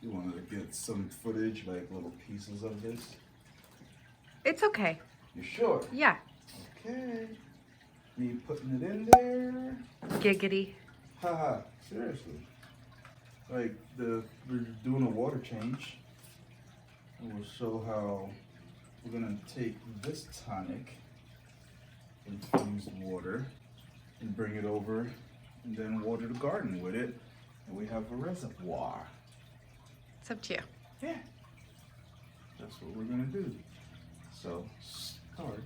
You wanted to get some footage, like little pieces of this? It's okay. You sure? Yeah. Okay. Me putting it in there. Giggity. Haha, seriously. Like we're doing a water change. And we'll show how we're gonna take this tonic, infused water, and bring it over and then water the garden with it. And we have a reservoir. It's up to you. Yeah. That's what we're gonna do. So start.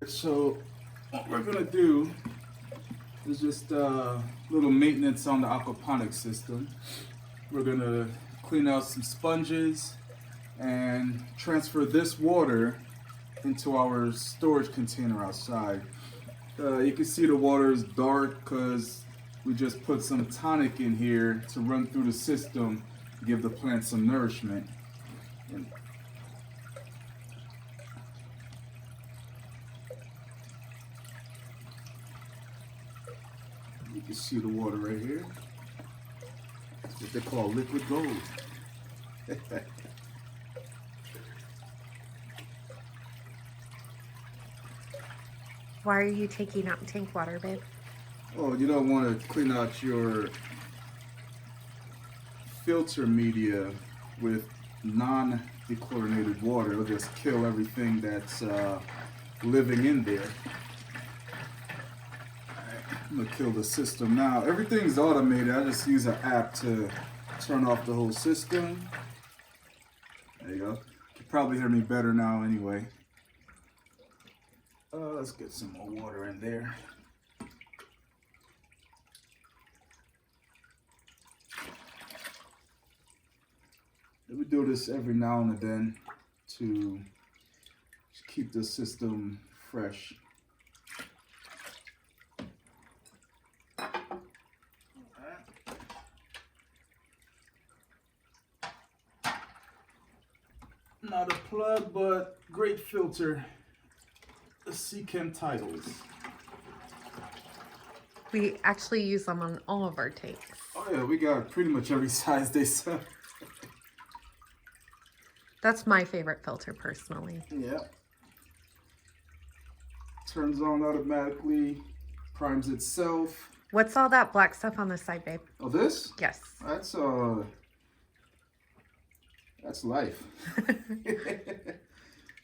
So what we're gonna do is just a little maintenance on the aquaponics system. We're gonna clean out some sponges and transfer this water into our storage container outside. You can see the water is dark because we just put some tonic in here to run through the system, give the plant some nourishment. And you can see the water right here. It's what they call liquid gold. Why are you taking out tank water, babe? Oh, you don't want to clean out your filter media with non-dechlorinated water. It'll just kill everything that's living in there. I'm gonna kill the system now. Everything's automated. I just use an app to turn off the whole system. There you go. You can probably hear me better now anyway. Let's get some more water in there. We do this every now and then to just keep the system fresh. Not a plug, but great filter. The Chem Titles. We actually use them on all of our tanks. Oh yeah, we got pretty much every size they sell. That's my favorite filter personally. Yeah. Turns on automatically, primes itself. What's all that black stuff on the side, babe? Oh, this? Yes. That's life.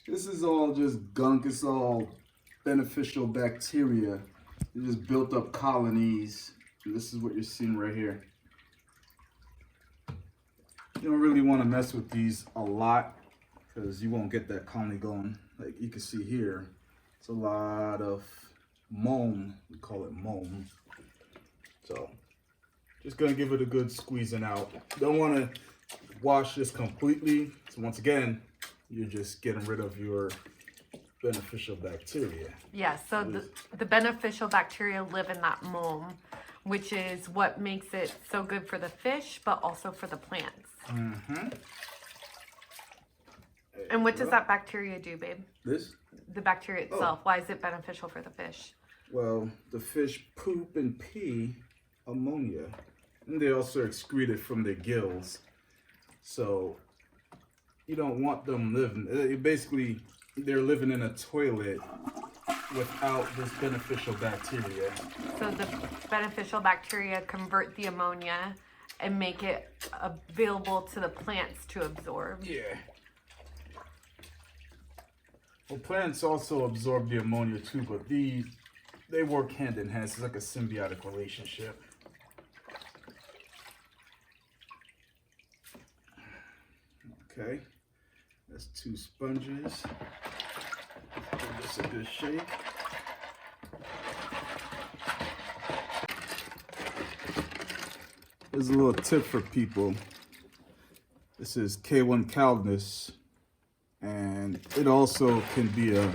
This is all just gunk. It's all beneficial bacteria. It just built up colonies. This is what you're seeing right here. You don't really want to mess with these a lot because you won't get that colony going. Like you can see here, it's a lot of mulm. We call it mulm. So just gonna give it a good squeezing out. Don't want to wash this completely. So once again, you're just getting rid of your beneficial bacteria. Yeah, so the beneficial bacteria live in that mulm. which is what makes it so good for the fish, but also for the plants. Mm-hmm. And what does that bacteria do, babe? This? The bacteria itself. Why is it beneficial for the fish? Well, the fish poop and pee ammonia. And they also excrete it from their gills. So you don't want them living. Basically, they're living in a toilet without this beneficial bacteria. So the beneficial bacteria convert the ammonia and make it available to the plants to absorb. Yeah. Well, plants also absorb the ammonia too, but they work hand in hand. It's like a symbiotic relationship. Okay, that's 2 sponges. Give this a good shake. Here's a little tip for people. This is K1 Calidus, and it also can be a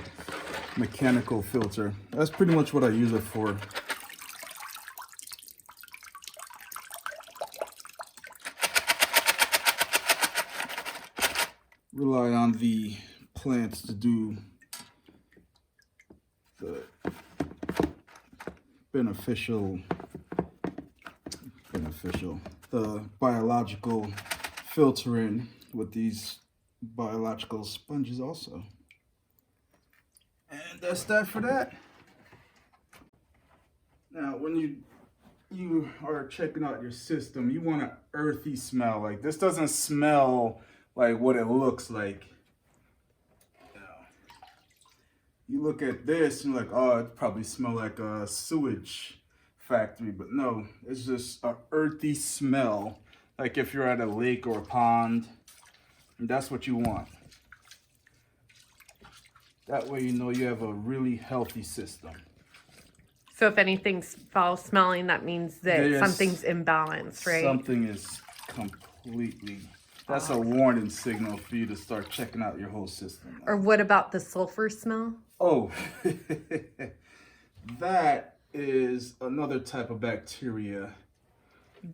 mechanical filter. That's pretty much what I use it for. Rely on the plants to do the the biological filtering with these biological sponges also. And that's that for that. Now, when you are checking out your system, you want an earthy smell. Like, this doesn't smell like what it looks like. You look at this and you're like, oh, it probably smells like a sewage factory, but no, it's just an earthy smell, like if you're at a lake or a pond, and that's what you want. That way you know you have a really healthy system. So if anything's foul smelling, that means that something's imbalanced, right? Something is completely... That's a warning signal for you to start checking out your whole system. Or what about the sulfur smell? Oh, that is another type of bacteria.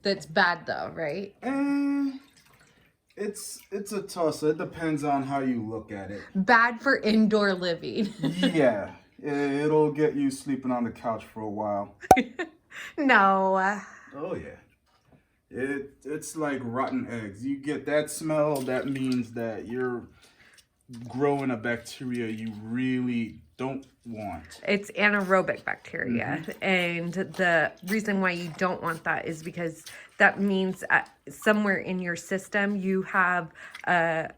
That's bad though, right? And it's a toss. It depends on how you look at it. Bad for indoor living. Yeah, it'll get you sleeping on the couch for a while. No. Oh yeah. It's like rotten eggs. You get that smell, that means that you're growing a bacteria you really don't want. It's anaerobic bacteria. And the reason why you don't want that is because that means somewhere in your system you have a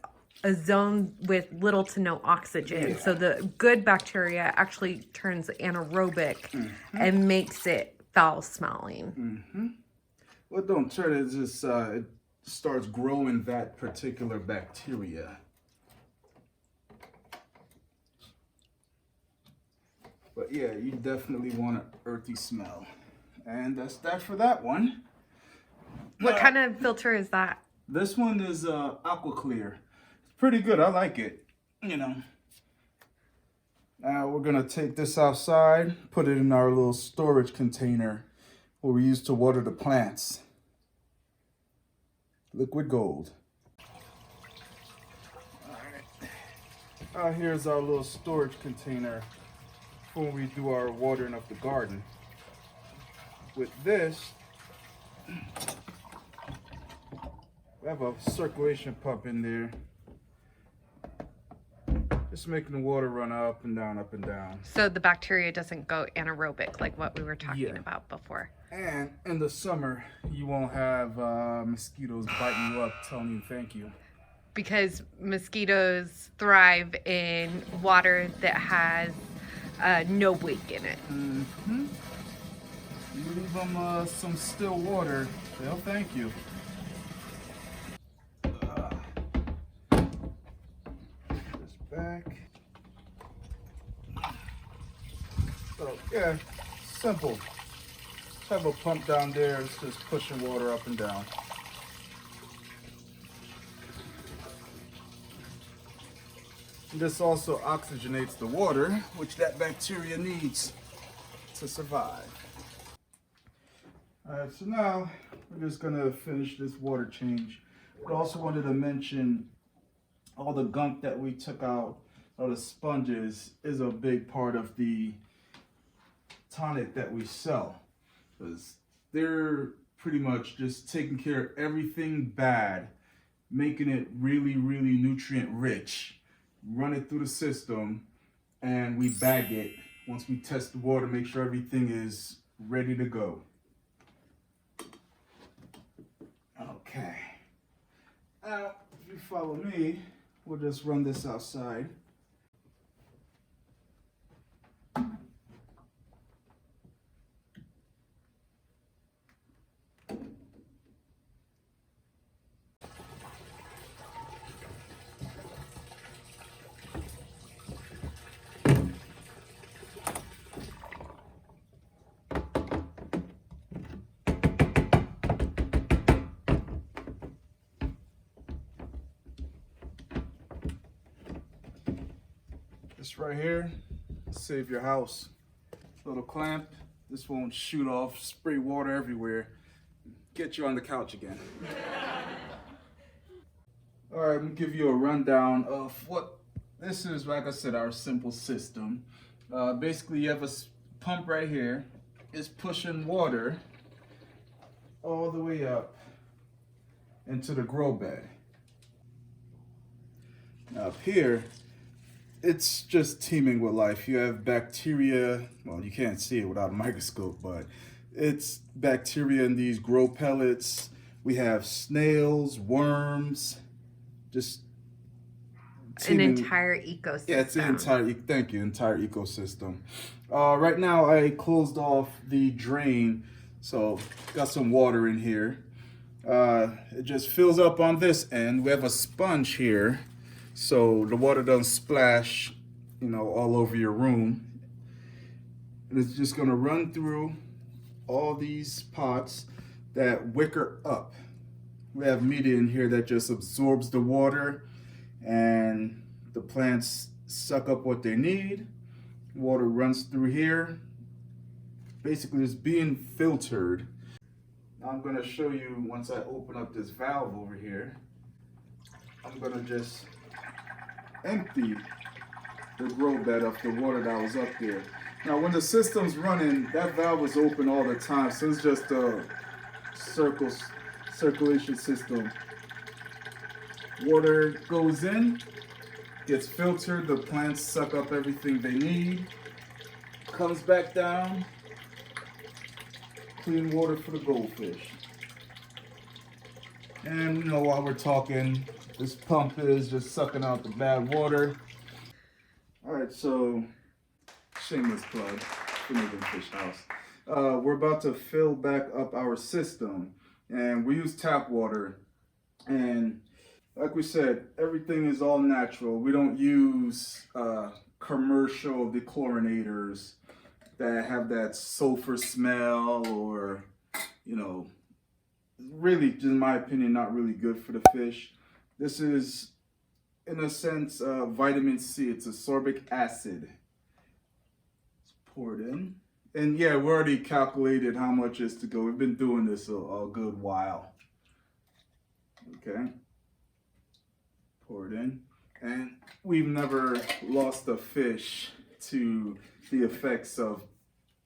zone with little to no oxygen. So the good bacteria actually turns anaerobic and makes it foul smelling. Well, don't turn it, just it starts growing that particular bacteria. But yeah, you definitely want an earthy smell. And that's that for that one. What kind of filter is that? This one is Aqua Clear. It's pretty good. I like it, you know. Now we're going to take this outside, put it in our little storage container where we used to water the plants. Liquid gold. Alright. Here's our little storage container for when we do our watering of the garden. With this, we have a circulation pump in there. Just making the water run up and down, up and down. So the bacteria doesn't go anaerobic like what we were talking about before. And in the summer, you won't have mosquitoes biting you up telling you thank you. Because mosquitoes thrive in water that has no wake in it. You leave them some still water, they'll thank you. Back. So yeah, simple. Just have a pump down there. It's just pushing water up and down. And this also oxygenates the water, which that bacteria needs to survive. Alright, so now we're just gonna finish this water change. But I also wanted to mention all the gunk that we took out, all the sponges, is a big part of the tonic that we sell. Because they're pretty much just taking care of everything bad, making it really, really nutrient rich, run it through the system, and we bag it once we test the water, make sure everything is ready to go. Okay. Now, if you follow me, we'll just run this outside. This right here, save your house. Little clamp, this won't shoot off, spray water everywhere, get you on the couch again. All right, I'm gonna give you a rundown of what this is. Like I said, our simple system. Basically, you have a pump right here. It's pushing water all the way up into the grow bed. Now up here, it's just teeming with life. You have bacteria. Well, you can't see it without a microscope, but it's bacteria in these grow pellets. We have snails, worms, just teeming. An entire ecosystem. Yeah, it's an entire, thank you, entire ecosystem. Right now I closed off the drain, so got some water in here. It just fills up on this end. We have a sponge here, so the water doesn't splash, you know, all over your room. And it's just gonna run through all these pots that wicker up. We have media in here that just absorbs the water, and the plants suck up what they need. Water runs through here. Basically, it's being filtered. Now I'm gonna show you, once I open up this valve over here, I'm gonna just empty the grow bed of the water that was up there. Now when the system's running, that valve is open all the time, so it's just a circulation system. Water goes in, gets filtered, the plants suck up everything they need, comes back down, clean water for the goldfish. And you know, while we're talking, this pump is just sucking out the bad water. Alright, so shameless plug, Humic Fish House. We're about to fill back up our system, and we use tap water, and like we said, everything is all natural. We don't use commercial dechlorinators that have that sulfur smell, or, you know, really, in my opinion, not really good for the fish. This is, in a sense, vitamin C. It's ascorbic acid. Let's pour it in. And yeah, we already calculated how much is to go. We've been doing this a good while. Okay. Pour it in. And we've never lost a fish to the effects of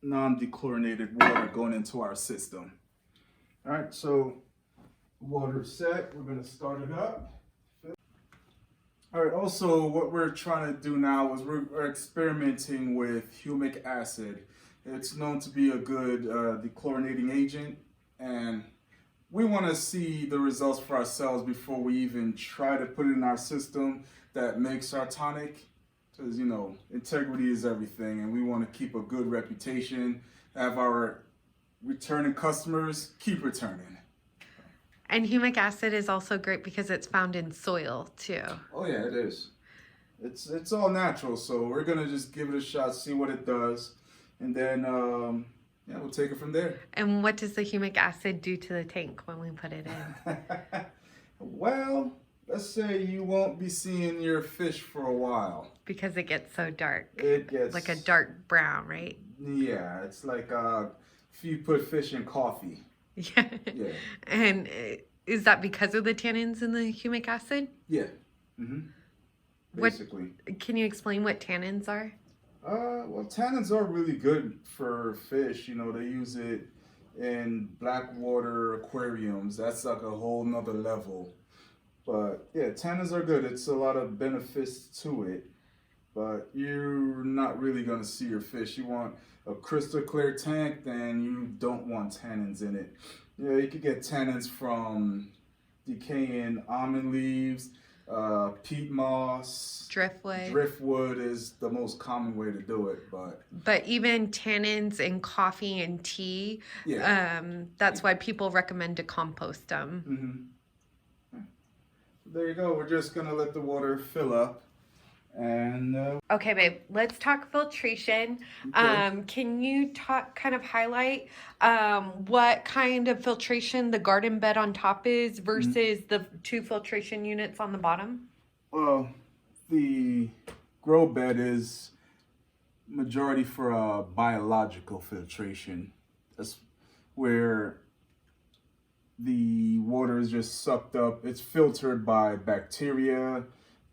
non-dechlorinated water going into our system. All right, so water's set. We're gonna start it up. All right, also what we're trying to do now is we're experimenting with humic acid. It's known to be a good dechlorinating agent, and we want to see the results for ourselves before we even try to put it in our system that makes our tonic. Because, you know, integrity is everything, and we want to keep a good reputation, have our returning customers keep returning. And humic acid is also great because it's found in soil too. Oh yeah, it is. It's all natural, so we're gonna just give it a shot, see what it does, and then yeah, we'll take it from there. And what does the humic acid do to the tank when we put it in? Well, let's say you won't be seeing your fish for a while. Because it gets so dark. It gets like a dark brown, right? Yeah, it's like if you put fish in coffee. Yeah. Yeah. And is that because of the tannins in the humic acid? Yeah. Mm-hmm. Basically. Can you explain what tannins are? Well, tannins are really good for fish. You know, they use it in black water aquariums. That's like a whole nother level. But yeah, tannins are good. It's a lot of benefits to it. But you're not really gonna see your fish. You want a crystal clear tank, then you don't want tannins in it. Yeah, you could get tannins from decaying almond leaves, peat moss. Driftwood is the most common way to do it, but even tannins in coffee and tea, yeah. That's why people recommend to compost them. Mm-hmm. There you go. We're just gonna let the water fill up. And okay, babe, let's talk filtration. okay. Can you kind of highlight what kind of filtration the garden bed on top is versus the 2 filtration units on the bottom? Well, the grow bed is majority for biological filtration. That's where the water is just sucked up. It's filtered by bacteria,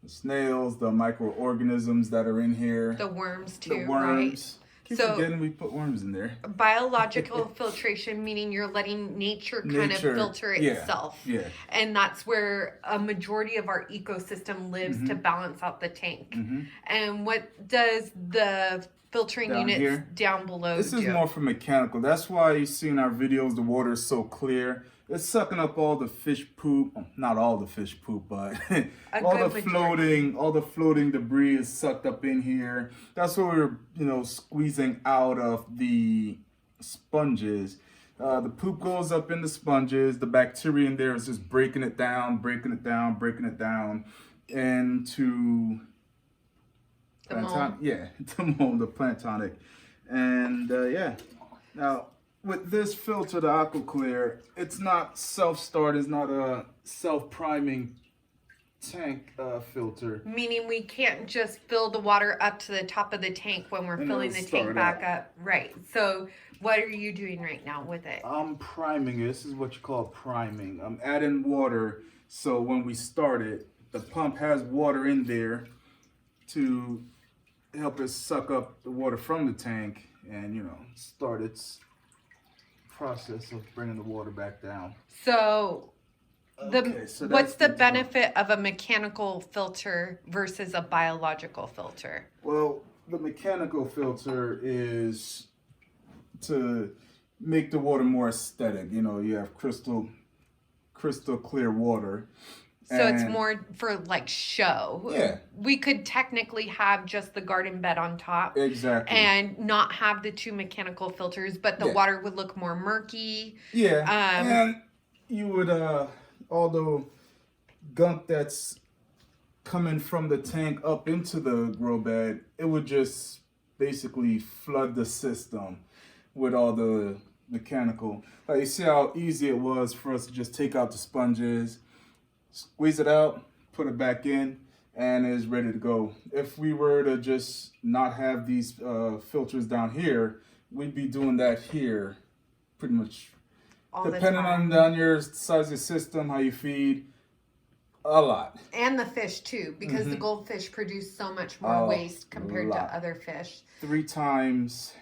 the snails, the microorganisms that are in here. The worms too, the worms. right? Keep forgetting we put worms in there. Biological filtration, meaning you're letting nature kind of filter itself. Yeah. And that's where a majority of our ecosystem lives to balance out the tank. And what does the filtering units down below do? This is more for mechanical. That's why you see in our videos the water is so clear. It's sucking up all the fish poop. Not all the fish poop, but all the floating debris is sucked up in here. That's what we're squeezing out of the sponges. The poop goes up in the sponges. The bacteria in there is just breaking it down into the mulm. Yeah, the mulm, the plant tonic. And yeah. Now with this filter, the AquaClear, it's not self-start, it's not a self-priming tank filter. Meaning we can't just fill the water up to the top of the tank when we're filling the tank back up. Right. So what are you doing right now with it? I'm priming it. This is what you call priming. I'm adding water, so when we start it, the pump has water in there to help it suck up the water from the tank and, start its process of bringing the water back down. So what's the benefit of a mechanical filter versus a biological filter? Well, the mechanical filter is to make the water more aesthetic. You have crystal clear water. So it's more for like show. Yeah. We could technically have just the garden bed on top. Exactly. And not have the 2 mechanical filters, but the water would look more murky. Yeah. And you would, all the gunk that's coming from the tank up into the grow bed, it would just basically flood the system with all the mechanical. Like, you see how easy it was for us to just take out the sponges, squeeze it out, put it back in, and it's ready to go. If we were to just not have these filters down here, we'd be doing that here pretty much. Depending on your size of the system, how you feed, a lot. And the fish too, because the goldfish produce so much more waste compared to other fish. 3 times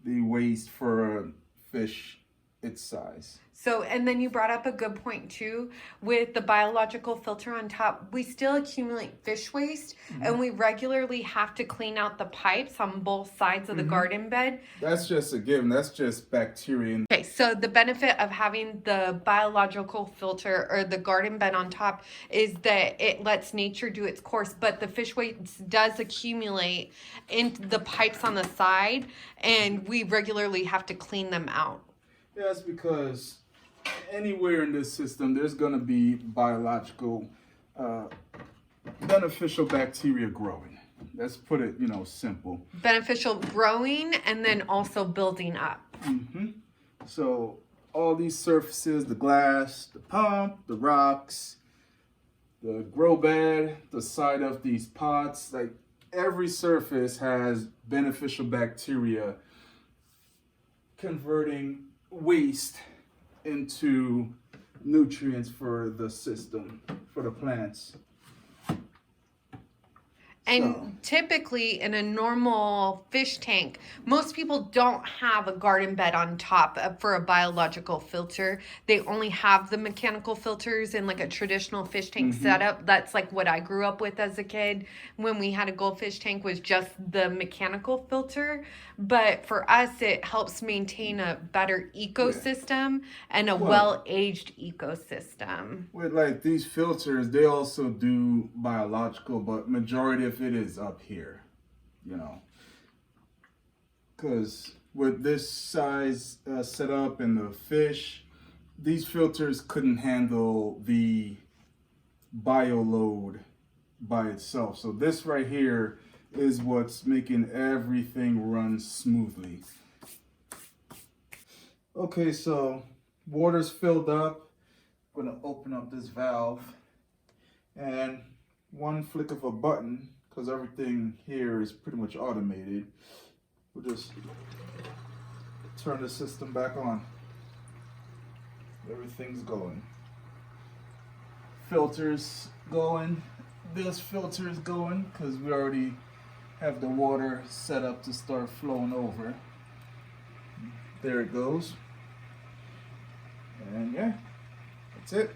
the waste for a fish its size. So, and then you brought up a good point too, with the biological filter on top, we still accumulate fish waste and we regularly have to clean out the pipes on both sides of the garden bed. That's just a given. That's just bacteria. Okay, so the benefit of having the biological filter or the garden bed on top is that it lets nature do its course, but the fish waste does accumulate in the pipes on the side and we regularly have to clean them out. Yeah, that's because anywhere in this system, there's going to be biological, beneficial bacteria growing. Let's put it, simple. Beneficial growing and then also building up. So all these surfaces, the glass, the pump, the rocks, the grow bed, the side of these pots, like every surface has beneficial bacteria converting waste into nutrients for the system, for the plants. And typically in a normal fish tank, most people don't have a garden bed on top for a biological filter. They only have the mechanical filters in like a traditional fish tank setup. That's like what I grew up with as a kid when we had a goldfish tank, was just the mechanical filter. But for us, it helps maintain a better ecosystem and a well-aged ecosystem. With like these filters, they also do biological, but majority of it is up here, you know. Because with this size setup and the fish, these filters couldn't handle the bio load by itself. So this right here is what's making everything run smoothly. Okay, so water's filled up. I'm gonna open up this valve, and one flick of a button, because everything here is pretty much automated, we'll just turn the system back on. Everything's going. Filters going. This filter is going because we already have the water set up to start flowing over. There it goes. And yeah, that's it.